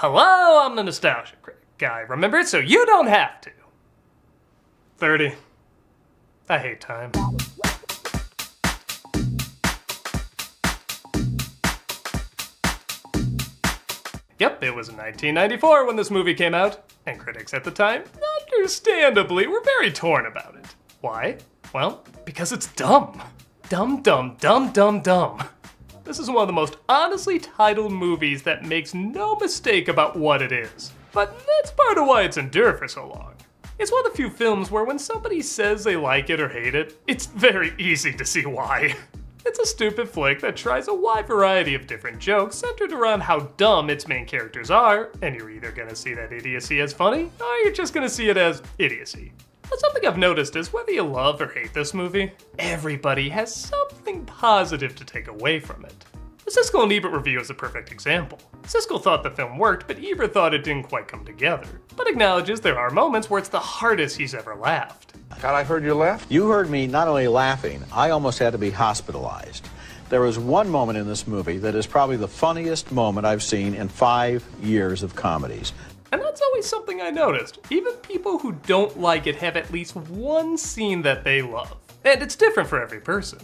Hello, I'm the nostalgia guy. Remember it so you don't have to. 30. I hate time. Yep, it was in 1994 when this movie came out, and critics at the time, understandably, were very torn about it. Why? Well, because it's dumb. Dumb, dumb, dumb, dumb, dumb. This is one of the most honestly titled movies that makes no mistake about what it is. But that's part of why it's endured for so long. It's one of the few films where when somebody says they like it or hate it, it's very easy to see why. It's a stupid flick that tries a wide variety of different jokes centered around how dumb its main characters are, and you're either gonna see that idiocy as funny, or you're just gonna see it as idiocy. But something I've noticed is whether you love or hate this movie, everybody has something positive to take away from it. The Siskel and Ebert review is a perfect example. Siskel thought the film worked, but Ebert thought it didn't quite come together, but acknowledges there are moments where it's the hardest he's ever laughed. God, I heard you laugh. You heard me not only laughing, I almost had to be hospitalized. There was one moment in this movie that is probably the funniest moment I've seen in 5 years of comedies. And that's always something I noticed. Even people who don't like it have at least one scene that they love. And it's different for every person.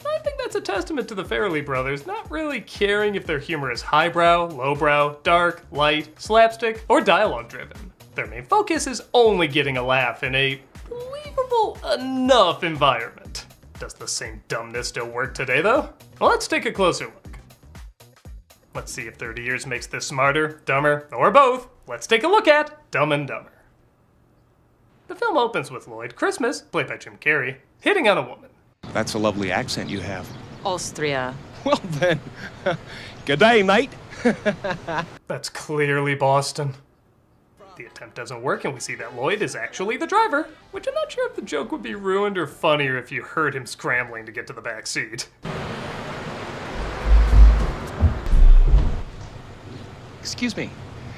I think that's a testament to the Farrelly brothers not really caring if their humor is highbrow, lowbrow, dark, light, slapstick, or dialogue driven. Their main focus is only getting a laugh in a believable enough environment. Does the same dumbness still work today though? Well, let's take a closer look. Let's see if 30 years makes this smarter, dumber, or both. Let's take a look at Dumb and Dumber. The film opens with Lloyd Christmas, played by Jim Carrey, hitting on a woman. That's a lovely accent you have. Austria. Well then, good day, mate. That's clearly Boston. The attempt doesn't work and we see that Lloyd is actually the driver, which I'm not sure if the joke would be ruined or funnier if you heard him scrambling to get to the back seat. Excuse me.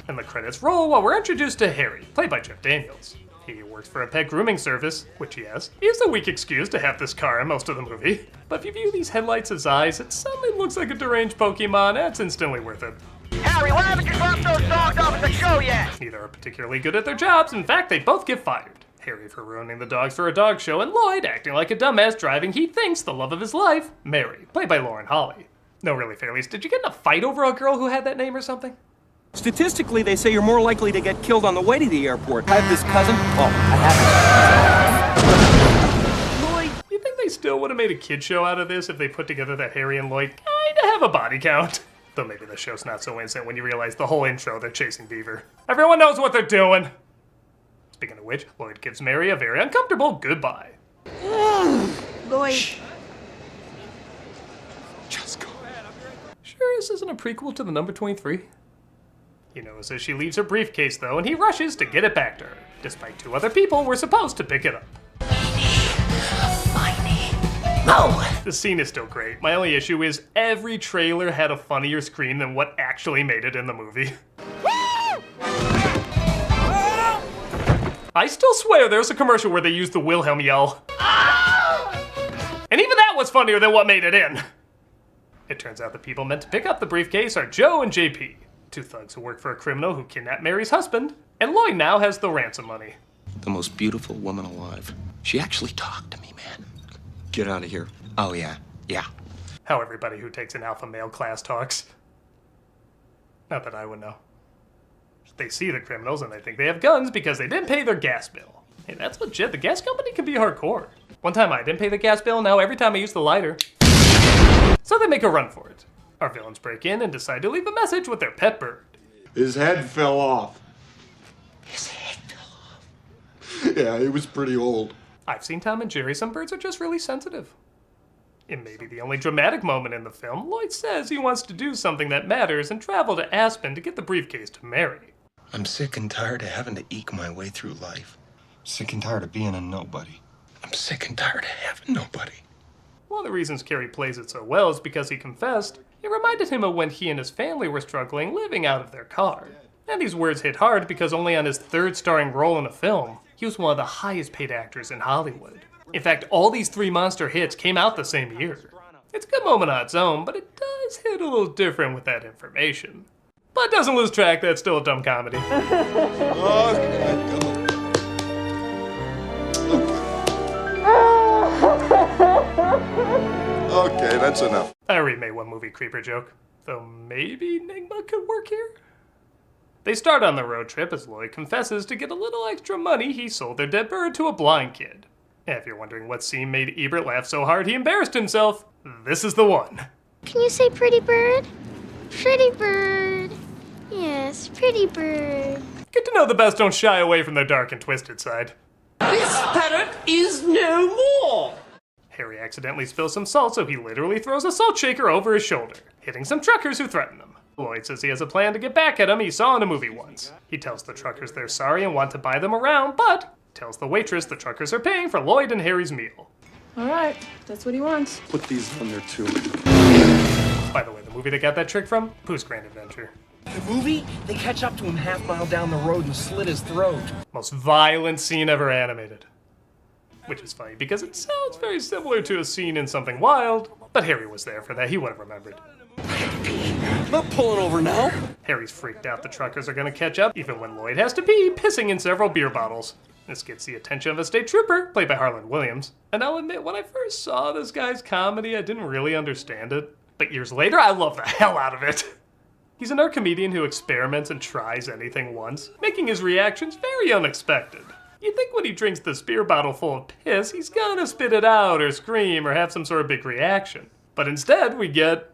And the credits roll while we're introduced to Harry, played by Jeff Daniels. He works for a pet grooming service, which yes, is a weak excuse to have this car in most of the movie. But if you view these headlights as eyes, it suddenly looks like a deranged Pokemon, and it's instantly worth it. Harry, why haven't you dropped those dogs off at the show yet? Neither are particularly good at their jobs. In fact, they both get fired. Harry for ruining the dogs for a dog show, and Lloyd acting like a dumbass driving he thinks the love of his life, Mary, played by Lauren Holly. No, really, Fairleys, did you get in a fight over a girl who had that name or something? Statistically, they say you're more likely to get killed on the way to the airport. I have this cousin. Oh, I Lloyd, you think they still would have made a kid show out of this if they put together that Harry and Lloyd kinda have a body count? Though maybe the show's not so innocent when you realize the whole intro they're chasing Beaver. Everyone knows what they're doing! Speaking of which, Lloyd gives Mary a very uncomfortable goodbye. Lloyd. Just go. Sure this isn't a prequel to the number 23? He knows as she leaves her briefcase though, and he rushes to get it back to her, despite 2 other people were supposed to pick it up. No! The scene is still great. My only issue is every trailer had a funnier scream than what actually made it in the movie. I still swear there's a commercial where they used the Wilhelm yell. And even that was funnier than what made it in. It turns out the people meant to pick up the briefcase are Joe and JP, 2 thugs who work for a criminal who kidnapped Mary's husband, and Lloyd now has the ransom money. The most beautiful woman alive. She actually talked to me, man. Get out of here. Oh, yeah. Yeah. How everybody who takes an alpha male class talks. Not that I would know. They see the criminals and they think they have guns because they didn't pay their gas bill. Hey, that's legit. The gas company can be hardcore. One time I didn't pay the gas bill, now every time I use the lighter. So they make a run for it. Our villains break in and decide to leave a message with their pet bird. His head fell off. His head fell off. Yeah, he was pretty old. I've seen Tom and Jerry. Some birds are just really sensitive. In maybe the only dramatic moment in the film, Lloyd says he wants to do something that matters and travel to Aspen to get the briefcase to Mary. I'm sick and tired of having to eke my way through life. Sick and tired of being a nobody. I'm sick and tired of having nobody. One of the reasons Carey plays it so well is because he confessed it reminded him of when he and his family were struggling living out of their car. And these words hit hard because only on his 3rd starring role in a film, he was one of the highest paid actors in Hollywood. In fact, all these 3 monster hits came out the same year. It's a good moment on its own, but it does hit a little different with that information. but doesn't lose track that's still a dumb comedy. Okay, that's enough. I already made one movie creeper joke, though maybe Nigma could work here? They start on the road trip as Lloyd confesses to get a little extra money he sold their dead bird to a blind kid. And if you're wondering what scene made Ebert laugh so hard he embarrassed himself, this is the one. Can you say pretty bird? Pretty bird. Yes, pretty bird. Good to know the best don't shy away from their dark and twisted side. This parrot is no more! Harry accidentally spills some salt, so he literally throws a salt shaker over his shoulder, hitting some truckers who threaten him. Lloyd says he has a plan to get back at him he saw in a movie once. He tells the truckers they're sorry and want to buy them around, but tells the waitress the truckers are paying for Lloyd and Harry's meal. Alright, that's what he wants. Put these on there too. By the way, the movie they got that trick from? Pooh's Grand Adventure. The movie? They catch up to him half-mile down the road and slit his throat. Most violent scene ever animated. Which is funny because it sounds very similar to a scene in Something Wild, but Harry was there for that, he would have remembered. I'm not pulling over now. Harry's freaked out the truckers are gonna catch up, even when Lloyd has to pee, pissing in several beer bottles. This gets the attention of a state trooper, played by Harland Williams. And I'll admit, when I first saw this guy's comedy, I didn't really understand it. But years later, I love the hell out of it. He's an art comedian who experiments and tries anything once, making his reactions very unexpected. You'd think when he drinks this beer bottle full of piss, he's gonna spit it out or scream or have some sort of big reaction. But instead, we get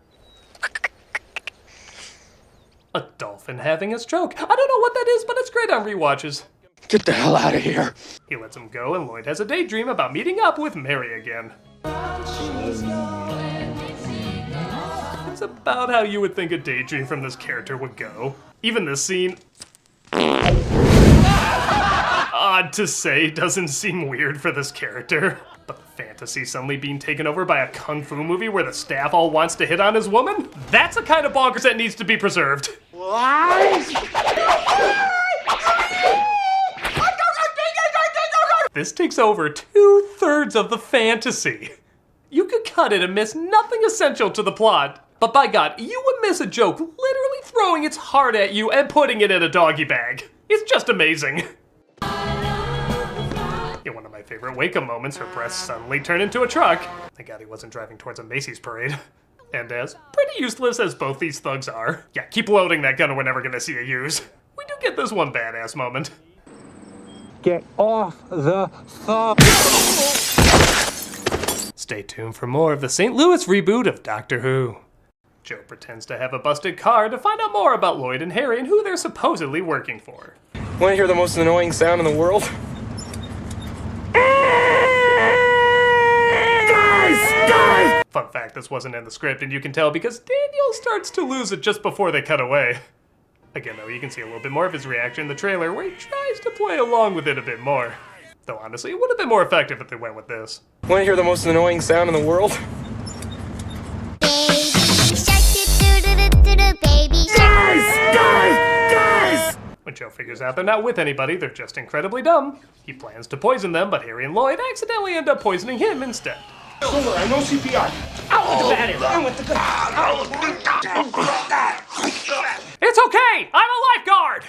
a dolphin having a stroke. I don't know what that is, but it's great on rewatches. Get the hell out of here. He lets him go, and Lloyd has a daydream about meeting up with Mary again. It's about how you would think a daydream from this character would go. Even this scene, odd to say, doesn't seem weird for this character. But the fantasy suddenly being taken over by a kung fu movie where the staff all wants to hit on his woman? That's the kind of bonkers that needs to be preserved. This takes over 2/3 of the fantasy. You could cut it and miss nothing essential to the plot, but by God, you would miss a joke literally throwing its heart at you and putting it in a doggy bag. It's just amazing. In one of my favorite wake-up moments, her breasts suddenly turn into a truck. Thank God he wasn't driving towards a Macy's parade. And as pretty useless as both these thugs are, yeah, keep loading that gun or we're never gonna see you use. We do get this one badass moment. Get off the phone. Stay tuned for more of the St. Louis reboot of Doctor Who. Joe pretends to have a busted car to find out more about Lloyd and Harry and who they're supposedly working for. Want to hear the most annoying sound in the world? Guys! Fun fact, this wasn't in the script, and you can tell because Daniel starts to lose it just before they cut away. Again, though, you can see a little bit more of his reaction in the trailer, where he tries to play along with it a bit more. Though honestly, it would have been more effective if they went with this. Want to hear the most annoying sound in the world? Guys! When Joe figures out they're not with anybody, they're just incredibly dumb. He plans to poison them, but Harry and Lloyd accidentally end up poisoning him instead. Don't worry, I know CPR. Out with the bad air. In with the good. It's okay! I'm a lifeguard!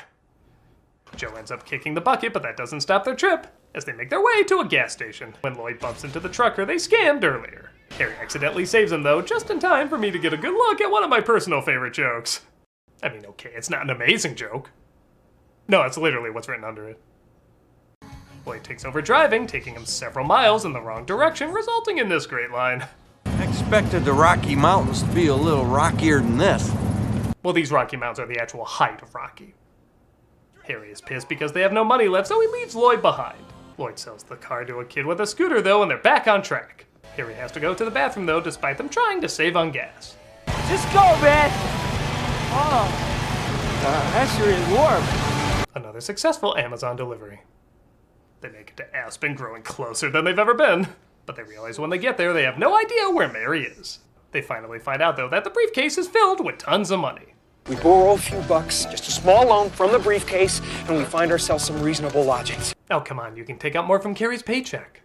Joe ends up kicking the bucket, but that doesn't stop their trip, as they make their way to a gas station when Lloyd bumps into the trucker they scammed earlier. Harry accidentally saves him, though, just in time for me to get a good look at one of my personal favorite jokes. I mean, okay, it's not an amazing joke. No, it's literally what's written under it. Lloyd takes over driving, taking him several miles in the wrong direction, resulting in this great line. I expected the Rocky Mountains to be a little rockier than this. Well, these Rocky Mountains are the actual height of Rocky. Harry is pissed because they have no money left, so he leaves Lloyd behind. Lloyd sells the car to a kid with a scooter, though, and they're back on track. Harry has to go to the bathroom, though, despite them trying to save on gas. Just go, man. Oh, that sure is warm. Another successful Amazon delivery. They make it to Aspen, growing closer than they've ever been. But they realize when they get there, they have no idea where Mary is. They finally find out, though, that the briefcase is filled with tons of money. We borrow a few bucks, just a small loan from the briefcase, and we find ourselves some reasonable lodgings. Oh, come on, you can take out more from Carrie's paycheck.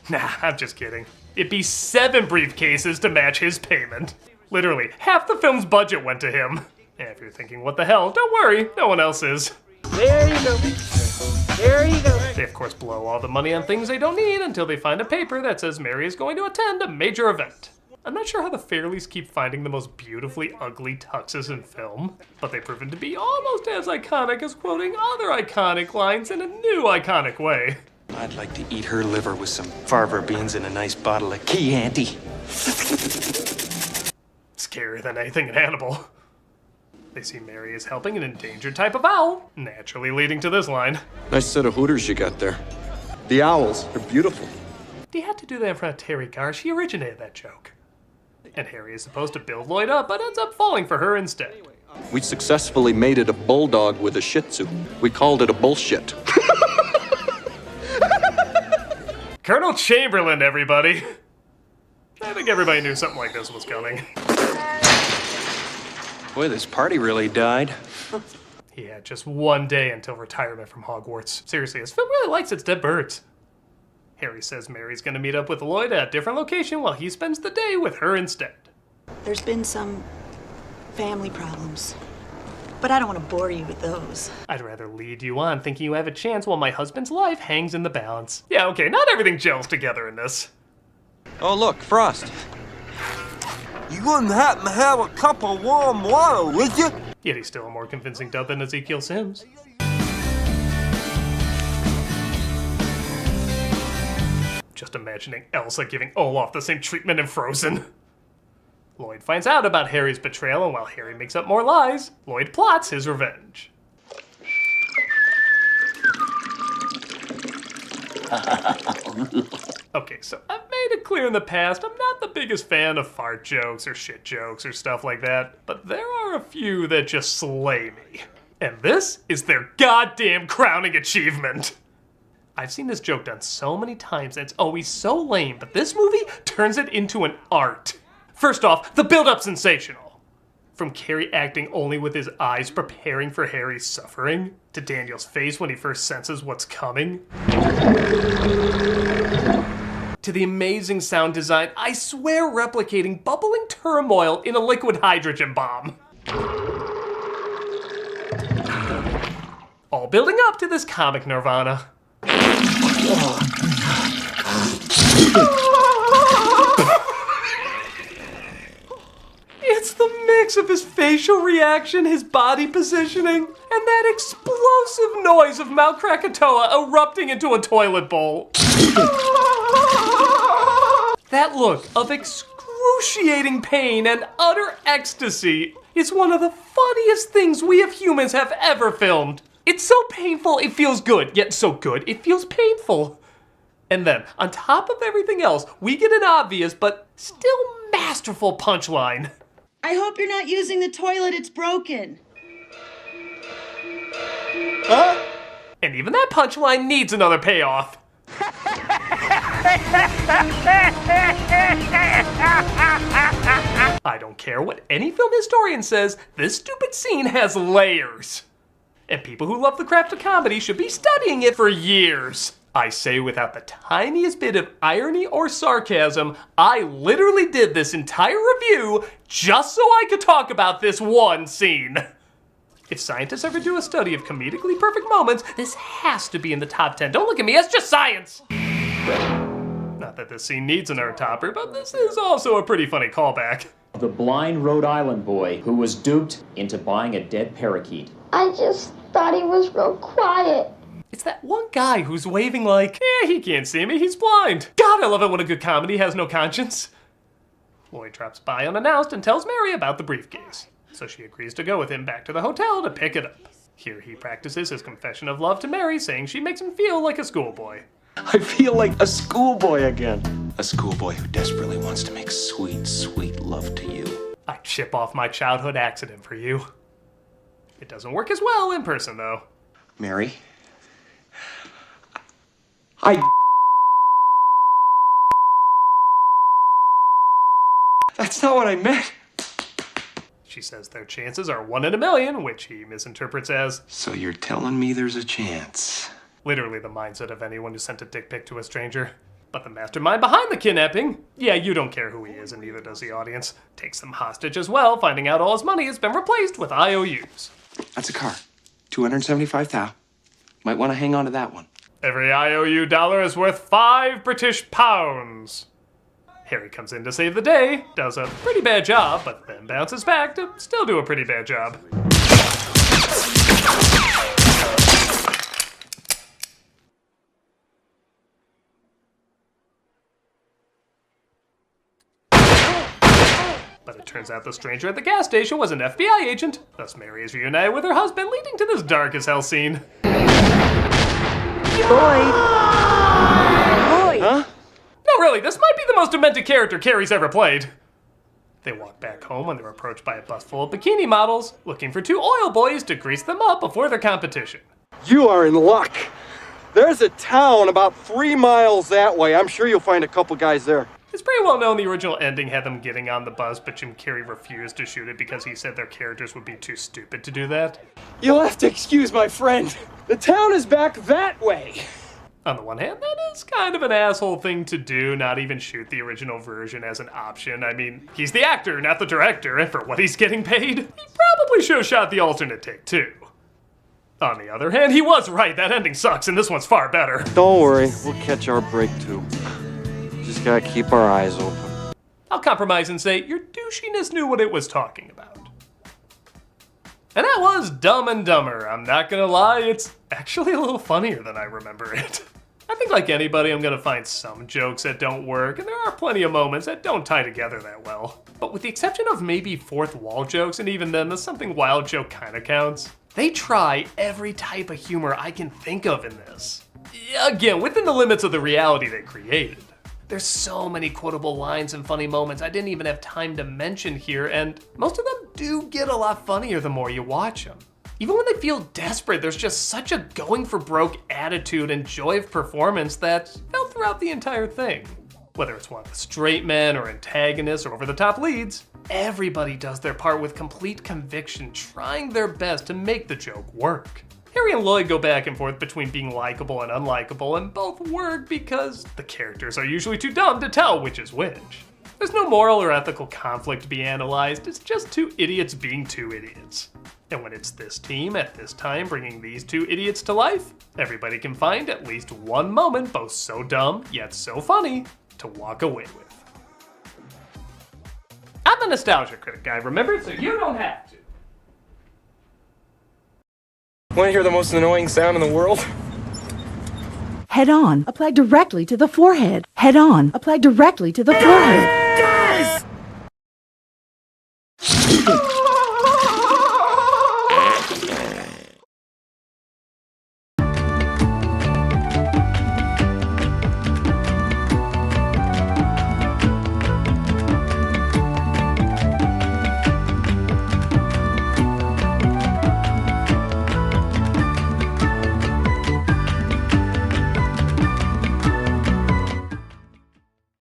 Nah, I'm just kidding. It'd be 7 briefcases to match his payment. Literally, half the film's budget went to him. And if you're thinking, what the hell, don't worry, no one else is. There you go. There you go. They of course blow all the money on things they don't need until they find a paper that says Mary is going to attend a major event. I'm not sure how the Fairleys keep finding the most beautifully ugly tuxes in film, but they've proven to be almost as iconic as quoting other iconic lines in a new iconic way. I'd like to eat her liver with some farver beans and a nice bottle of Chianti. Scarier than anything in Hannibal. They see Mary as helping an endangered type of owl, naturally leading to this line. Nice set of hooters you got there. The owls, they're beautiful. He had to do that in front of Terry Garr. She originated that joke. And Harry is supposed to build Lloyd up, but ends up falling for her instead. We successfully mated a bulldog with a shih tzu. We called it a bullshit. Colonel Chamberlain, everybody. I think everybody knew something like this was coming. Boy, this party really died. He had just one day until retirement from Hogwarts. Seriously, this film really likes its dead birds. Harry says Mary's gonna meet up with Lloyd at a different location while he spends the day with her instead. There's been some family problems, but I don't want to bore you with those. I'd rather lead you on thinking you have a chance while my husband's life hangs in the balance. Yeah, okay, not everything gels together in this. Oh, look, Frost. You wouldn't happen to have a cup of warm water, would you? Yet he's still a more convincing dud than Ezekiel Sims. Just imagining Elsa giving Olaf the same treatment in Frozen. Lloyd finds out about Harry's betrayal, and while Harry makes up more lies, Lloyd plots his revenge. Okay, so I've made it clear in the past, I'm not the biggest fan of fart jokes or shit jokes or stuff like that, but there are a few that just slay me. And this is their goddamn crowning achievement. I've seen this joke done so many times and it's always so lame, but this movie turns it into an art. First off, the build-up's sensational. From Carrie acting only with his eyes preparing for Harry's suffering, to Daniel's face when he first senses what's coming, to the amazing sound design, I swear replicating bubbling turmoil in a liquid hydrogen bomb. All building up to this comic nirvana. It's the mix of his facial reaction, his body positioning, and that explosive noise of Mount Krakatoa erupting into a toilet bowl. That look of excruciating pain and utter ecstasy is one of the funniest things we as humans have ever filmed. It's so painful it feels good, yet so good it feels painful. And then, on top of everything else, we get an obvious but still masterful punchline. I hope you're not using the toilet, it's broken. Huh? And even that punchline needs another payoff. I don't care what any film historian says, this stupid scene has layers. And people who love the craft of comedy should be studying it for years. I say without the tiniest bit of irony or sarcasm, I literally did this entire review just so I could talk about this one scene. If scientists ever do a study of comedically perfect moments, this has to be in the top 10. Don't look at me, it's just science! Not that this scene needs another topper, but this is also a pretty funny callback. The blind Rhode Island boy who was duped into buying a dead parakeet. I just thought he was real quiet. It's that one guy who's waving like, he can't see me, he's blind. God, I love it when a good comedy has no conscience. Lloyd drops by unannounced and tells Mary about the briefcase. So she agrees to go with him back to the hotel to pick it up. Here he practices his confession of love to Mary, saying she makes him feel like a schoolboy. I feel like a schoolboy again. A schoolboy who desperately wants to make sweet, sweet love to you. I chip off my childhood accident for you. It doesn't work as well in person, though. Mary? That's not what I meant. She says their chances are 1 in a million, which he misinterprets as, so you're telling me there's a chance? Literally the mindset of anyone who sent a dick pic to a stranger. But the mastermind behind the kidnapping, yeah, you don't care who he is, and neither does the audience, takes them hostage as well, finding out all his money has been replaced with IOUs. That's a car. 275,000. Might want to hang on to that one. Every IOU dollar is worth 5 British pounds. Harry comes in to save the day, does a pretty bad job, but then bounces back to still do a pretty bad job. But it turns out the stranger at the gas station was an FBI agent, thus Mary is reunited with her husband, leading to this dark as hell scene. Lloyd. Huh? No, really, this might be the most demented character Carrie's ever played. They walk back home when they're approached by a bus full of bikini models, looking for 2 oil boys to grease them up before their competition. You are in luck. There's a town about 3 miles that way. I'm sure you'll find a couple guys there. It's pretty well known the original ending had them getting on the bus, but Jim Carrey refused to shoot it because he said their characters would be too stupid to do that. You'll have to excuse my friend. The town is back that way. On the one hand, that is kind of an asshole thing to do, not even shoot the original version as an option. I mean, he's the actor, not the director, and for what he's getting paid, he probably should have shot the alternate take too. On the other hand, he was right, that ending sucks, and this one's far better. Don't worry, we'll catch our break too. Just gotta keep our eyes open. I'll compromise and say your douchiness knew what it was talking about. And that was Dumb and Dumber. I'm not gonna lie, it's actually a little funnier than I remember it. I think like anybody, I'm gonna find some jokes that don't work, and there are plenty of moments that don't tie together that well. But with the exception of maybe fourth wall jokes, and even then the something wild joke kinda counts, they try every type of humor I can think of in this. Again, within the limits of the reality they created. There's so many quotable lines and funny moments I didn't even have time to mention here, and most of them do get a lot funnier the more you watch them. Even when they feel desperate, there's just such a going for broke attitude and joy of performance that felt throughout the entire thing. Whether it's one of the straight men or antagonists or over-the-top leads, everybody does their part with complete conviction, trying their best to make the joke work. Harry and Lloyd go back and forth between being likable and unlikable, and both work because the characters are usually too dumb to tell which is which. There's no moral or ethical conflict to be analyzed, it's just 2 idiots being 2 idiots. And when it's this team at this time bringing these 2 idiots to life, everybody can find at least one moment both so dumb yet so funny to walk away with. I'm the nostalgia critic guy, remember? So you don't have to. Want to hear the most annoying sound in the world? Head on, apply directly to the forehead. Head on, apply directly to the forehead.